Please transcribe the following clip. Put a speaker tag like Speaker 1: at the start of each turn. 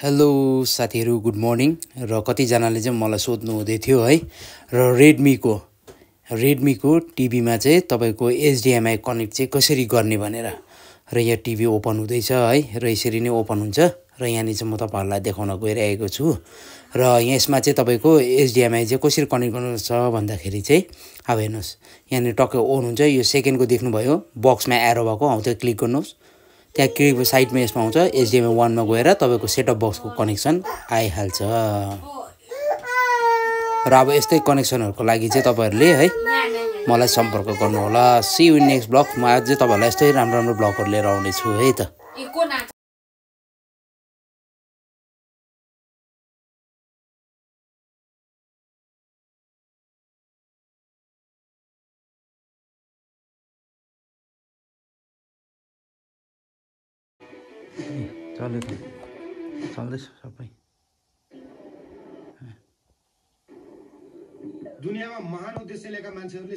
Speaker 1: Hello साथीहरू, good morning. र कतिजनाले चाहिँ मलाई सोध्नु हुँदै थियो है, र रेडमीको टिभीमा चाहिँ तपाईँको एचडिएमआई कनेक्ट चाहिँ कसरी गर्ने भनेर। र यहाँ टिभी ओपन हुँदैछ है, र यसरी नै ओपन हुन्छ। र यहाँनिर चाहिँ म तपाईँहरूलाई देखाउन गइरहेको छु। र यसमा चाहिँ तपाईँको एचडिएमआई चाहिँ कसरी कनेक्ट गर्नुपर्छ भन्दाखेरि चाहिँ अब हेर्नुहोस्, यहाँनिर टक्कै ओन हुन्छ। यो सेकेन्डको देख्नुभयो, बक्समा एरो भएको हौ, त्यो क्लिक गर्नुहोस्। त्यहाँ क्लिक साइडमा यसमा आउँछ एचडिएमआई 1 मा गएर तपाईँको सेटअप बक्सको कनेक्सन आइहाल्छ। र अब यस्तै कनेक्सनहरूको लागि चाहिँ तपाईँहरूले है मलाई सम्पर्क गर्नुहोला। See you next blog. म अझै तपाईँहरूलाई यस्तै राम्रो राम्रो ब्लगहरू लिएर आउने छु है त। चल्दैछ सबै।
Speaker 2: दुनियामा महान उद्देश्य लिएका मान्छेहरूले